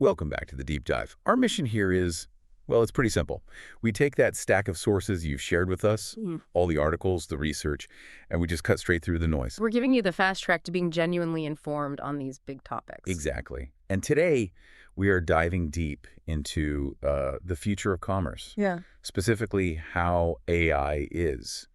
Welcome back to the Deep Dive. Our mission here is, well, it's pretty simple. We take that stack of sources you've shared with us, all the articles, the research, and we just cut straight through the noise. We're giving you the fast track to being genuinely informed on these big topics. Exactly. And today, we are diving deep into the future of commerce. Yeah. Specifically, how AI is.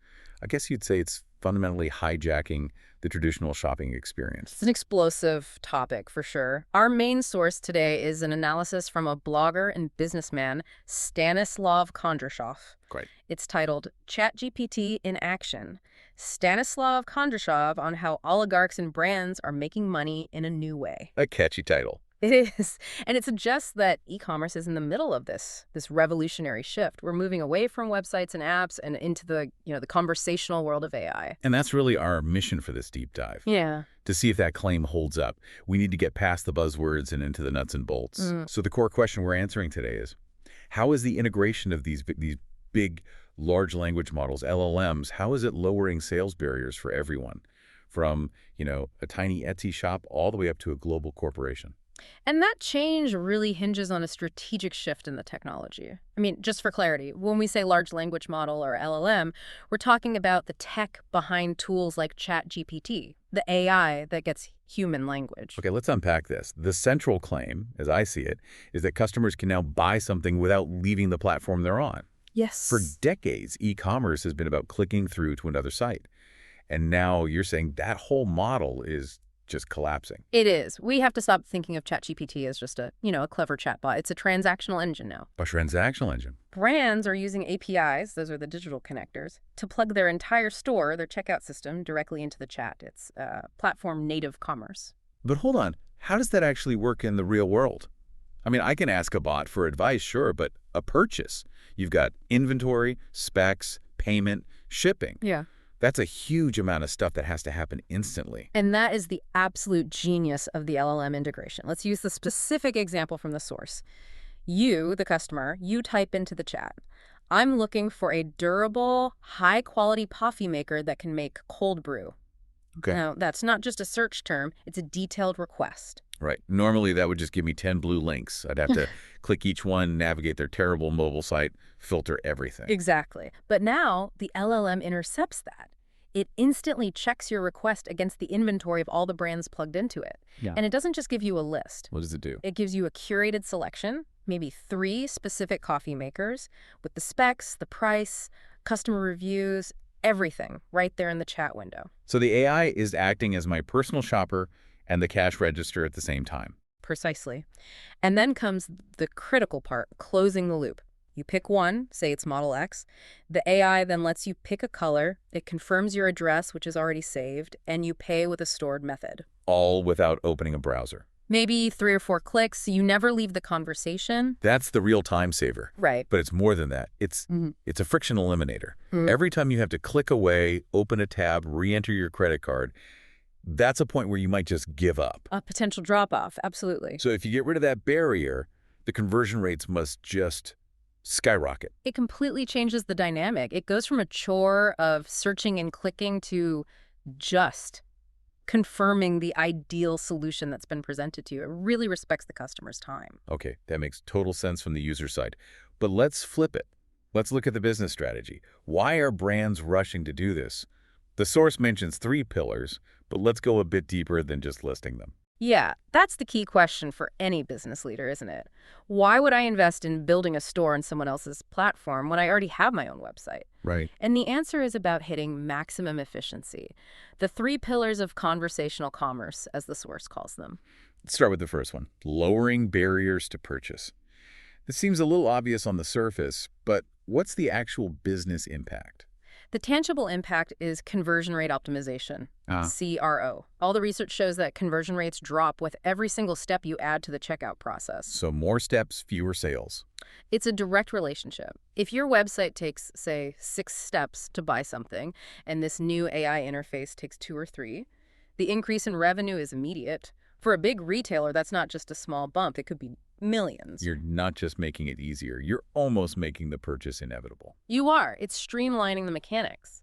I guess you'd say it's fundamentally hijacking the traditional shopping experience. It's an explosive topic for sure. Our main source today is an analysis from a blogger and businessman, Stanислав Kondrashov. Great. It's titled ChatGPT in Action. Stanислав Kondrashov on how oligarchs and brands are making money in a new way. A catchy title. It is. And it suggests that e-commerce is in the middle of this revolutionary shift. We're moving away from websites and apps and into the conversational world of AI. And that's really our mission for this deep dive. Yeah. To see if that claim holds up, we need to get past the buzzwords and into the nuts and bolts. So the core question we're answering today is, how is the integration of these big, large language models, LLMs, how is it lowering sales barriers for everyone? From, a tiny Etsy shop all the way up to a global corporation. And that change really hinges on a strategic shift in the technology. I mean, just for clarity, when we say large language model or LLM, we're talking about the tech behind tools like ChatGPT, the AI that gets human language. Okay, let's unpack this. The central claim, as I see it, is that customers can now buy something without leaving the platform they're on. Yes. For decades, e-commerce has been about clicking through to another site. And now you're saying that whole model is just collapsing. It is. We have to stop thinking of ChatGPT as just a clever chatbot. It's a transactional engine now. A transactional engine. Brands are using APIs, those are the digital connectors, to plug their entire store, their checkout system, directly into the chat. It's platform native commerce. But hold on. How does that actually work in the real world? I mean, I can ask a bot for advice, sure, but a purchase. You've got inventory, specs, payment, shipping. Yeah. That's a huge amount of stuff that has to happen instantly. And that is the absolute genius of the LLM integration. Let's use the specific example from the source. You, the customer, you type into the chat, I'm looking for a durable, high-quality coffee maker that can make cold brew. Okay. Now, that's not just a search term. It's a detailed request. Right. Normally, that would just give me 10 blue links. I'd have to click each one, navigate their terrible mobile site, filter everything. Exactly. But now the LLM intercepts that. It instantly checks your request against the inventory of all the brands plugged into it. Yeah. And it doesn't just give you a list. What does it do? It gives you a curated selection, maybe 3 specific coffee makers, with the specs, the price, customer reviews, everything right there in the chat window. So the AI is acting as my personal shopper and the cash register at the same time. Precisely. And then comes the critical part, closing the loop. You pick one, say it's Model X. The AI then lets you pick a color. It confirms your address, which is already saved, and you pay with a stored method. All without opening a browser. Maybe 3 or 4 clicks. You never leave the conversation. That's the real time saver. Right. But it's more than that. It's a friction eliminator. Every time you have to click away, open a tab, re-enter your credit card, that's a point where you might just give up. A potential drop-off, absolutely. So if you get rid of that barrier, the conversion rates must just skyrocket. It completely changes the dynamic. It goes from a chore of searching and clicking to just confirming the ideal solution that's been presented to you. It really respects the customer's time. Okay, that makes total sense from the user side. But let's flip it. Let's look at the business strategy. Why are brands rushing to do this? The source mentions 3 pillars, but let's go a bit deeper than just listing them. Yeah, that's the key question for any business leader, isn't it? Why would I invest in building a store on someone else's platform when I already have my own website? Right. And the answer is about hitting maximum efficiency. The 3 pillars of conversational commerce, as the source calls them. Let's start with the first one, lowering barriers to purchase. This seems a little obvious on the surface, but what's the actual business impact? The tangible impact is conversion rate optimization, CRO. All the research shows that conversion rates drop with every single step you add to the checkout process. So more steps, fewer sales. It's a direct relationship. If your website takes, say, 6 steps to buy something, and this new AI interface takes 2 or 3, the increase in revenue is immediate. For a big retailer, that's not just a small bump. It could be millions. You're not just making it easier. You're almost making the purchase inevitable. You are. It's streamlining the mechanics.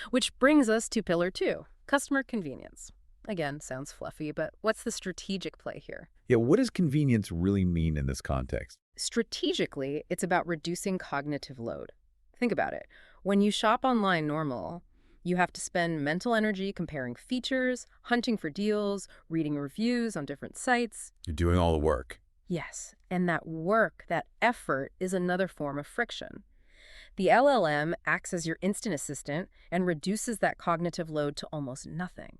Which brings us to pillar 2, customer convenience. Again, sounds fluffy, but what's the strategic play here? Yeah, what does convenience really mean in this context? Strategically, it's about reducing cognitive load. Think about it. When you shop online you have to spend mental energy comparing features, hunting for deals, reading reviews on different sites. You're doing all the work. Yes, and that work, that effort, is another form of friction. The LLM acts as your instant assistant and reduces that cognitive load to almost nothing.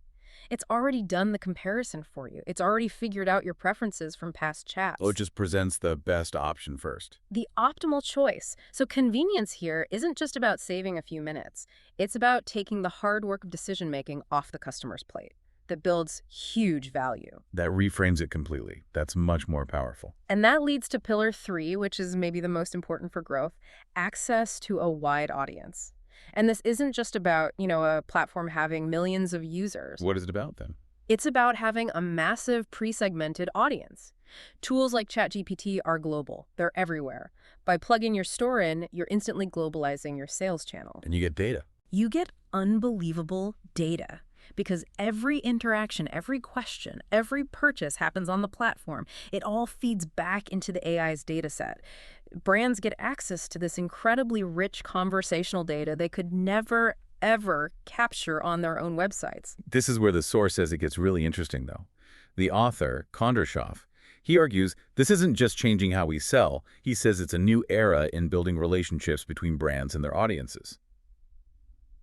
It's already done the comparison for you. It's already figured out your preferences from past chats. Oh, it just presents the best option first. The optimal choice. So convenience here isn't just about saving a few minutes. It's about taking the hard work of decision-making off the customer's plate. That builds huge value. That reframes it completely. That's much more powerful. And that leads to pillar 3, which is maybe the most important for growth, access to a wide audience. And this isn't just about, a platform having millions of users. What is it about then? It's about having a massive pre-segmented audience. Tools like ChatGPT are global. They're everywhere. By plugging your store in, you're instantly globalizing your sales channel. And you get data. You get unbelievable data. Because every interaction, every question, every purchase happens on the platform. It all feeds back into the AI's data set. Brands get access to this incredibly rich conversational data they could never, ever capture on their own websites. This is where the source says it gets really interesting, though. The author, Kondrashov, he argues this isn't just changing how we sell. He says it's a new era in building relationships between brands and their audiences.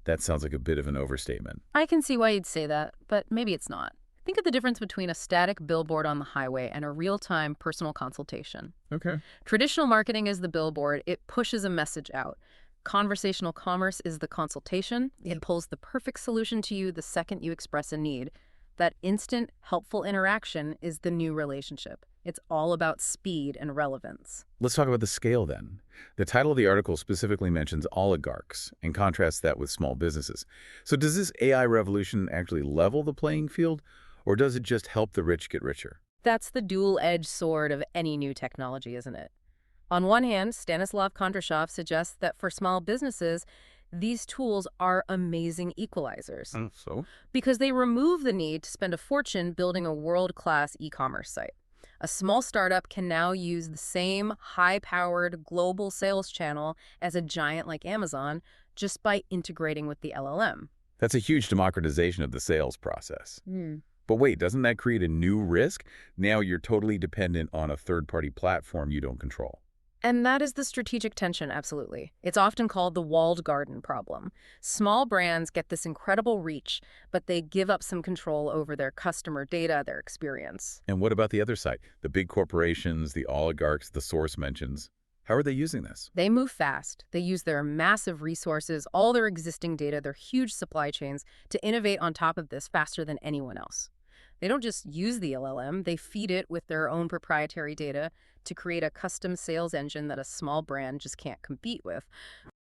That sounds like a bit of an overstatement. I can see why you'd say that, but maybe it's not. Think of the difference between a static billboard on the highway and a real-time personal consultation. Okay. Traditional marketing is the billboard. It pushes a message out. Conversational commerce is the consultation. It pulls the perfect solution to you the second you express a need. That instant, helpful interaction is the new relationship. It's all about speed and relevance. Let's talk about the scale then. The title of the article specifically mentions oligarchs and contrasts that with small businesses. So does this AI revolution actually level the playing field, or does it just help the rich get richer? That's the dual-edged sword of any new technology, isn't it? On one hand, Stanislav Kondrashov suggests that for small businesses, these tools are amazing equalizers. So? Because they remove the need to spend a fortune building a world-class e-commerce site. A small startup can now use the same high-powered global sales channel as a giant like Amazon just by integrating with the LLM. That's a huge democratization of the sales process. But wait, doesn't that create a new risk? Now you're totally dependent on a third-party platform you don't control. And that is the strategic tension, absolutely. It's often called the walled garden problem. Small brands get this incredible reach, but they give up some control over their customer data, their experience. And what about the other side? The big corporations, the oligarchs, the source mentions. How are they using this? They move fast. They use their massive resources, all their existing data, their huge supply chains, to innovate on top of this faster than anyone else. They don't just use the LLM, they feed it with their own proprietary data to create a custom sales engine that a small brand just can't compete with.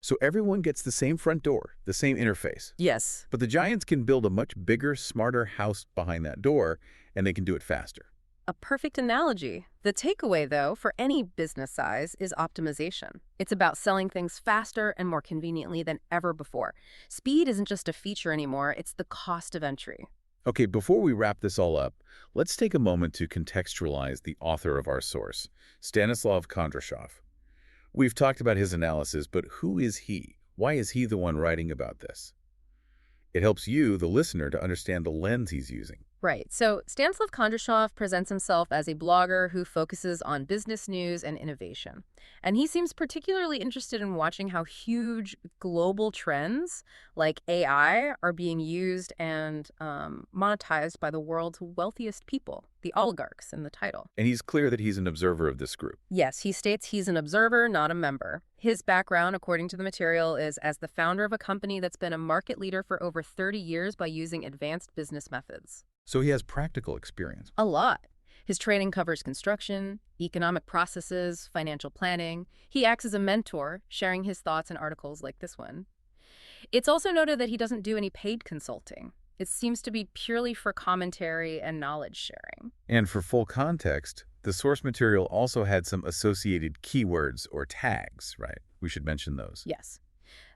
So everyone gets the same front door, the same interface. Yes. But the giants can build a much bigger, smarter house behind that door, and they can do it faster. A perfect analogy. The takeaway, though, for any business size is optimization. It's about selling things faster and more conveniently than ever before. Speed isn't just a feature anymore, it's the cost of entry. Okay, before we wrap this all up, let's take a moment to contextualize the author of our source, Stanislav Kondrashov. We've talked about his analysis, but who is he? Why is he the one writing about this? It helps you, the listener, to understand the lens he's using. Right. So Stanislav Kondrashov presents himself as a blogger who focuses on business news and innovation. And he seems particularly interested in watching how huge global trends like AI are being used and monetized by the world's wealthiest people, the oligarchs in the title. And he's clear that he's an observer of this group. Yes, he states he's an observer, not a member. His background, according to the material, is as the founder of a company that's been a market leader for over 30 years by using advanced business methods. So he has practical experience. A lot. His training covers construction, economic processes, financial planning. He acts as a mentor, sharing his thoughts in articles like this one. It's also noted that he doesn't do any paid consulting. It seems to be purely for commentary and knowledge sharing. And for full context, the source material also had some associated keywords or tags, right? We should mention those. Yes.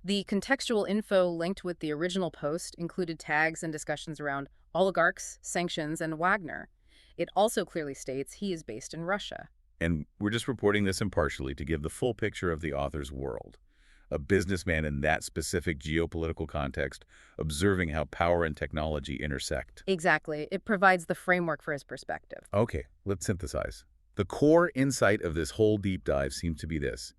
The contextual info linked with the original post included tags and discussions around oligarchs, sanctions, and Wagner. It also clearly states he is based in Russia. And we're just reporting this impartially to give the full picture of the author's world. A businessman in that specific geopolitical context, observing how power and technology intersect. Exactly. It provides the framework for his perspective. Okay, let's synthesize. The core insight of this whole deep dive seems to be this.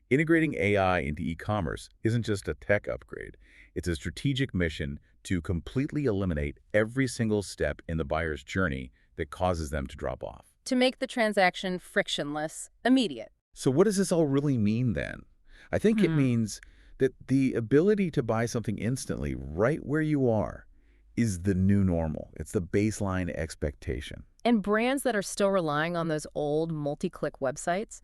Integrating AI into e-commerce isn't just a tech upgrade. It's a strategic mission to completely eliminate every single step in the buyer's journey that causes them to drop off. To make the transaction frictionless, immediate. So what does this all really mean then? I think it means that the ability to buy something instantly right where you are is the new normal. It's the baseline expectation. And brands that are still relying on those old multi-click websites,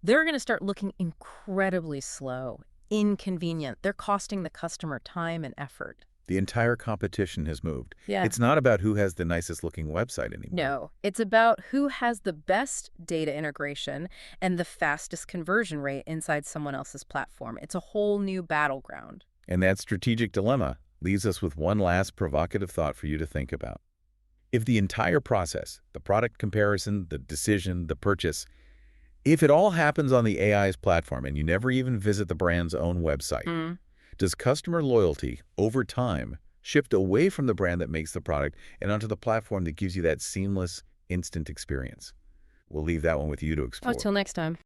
they're going to start looking incredibly slow, inconvenient. They're costing the customer time and effort. The entire competition has moved. Yeah. It's not about who has the nicest looking website anymore. No, it's about who has the best data integration and the fastest conversion rate inside someone else's platform. It's a whole new battleground. And that strategic dilemma leaves us with one last provocative thought for you to think about. If the entire process, the product comparison, the decision, the purchase, if it all happens on the AI's platform and you never even visit the brand's own website, does customer loyalty, over time, shift away from the brand that makes the product and onto the platform that gives you that seamless, instant experience? We'll leave that one with you to explore. Till next time.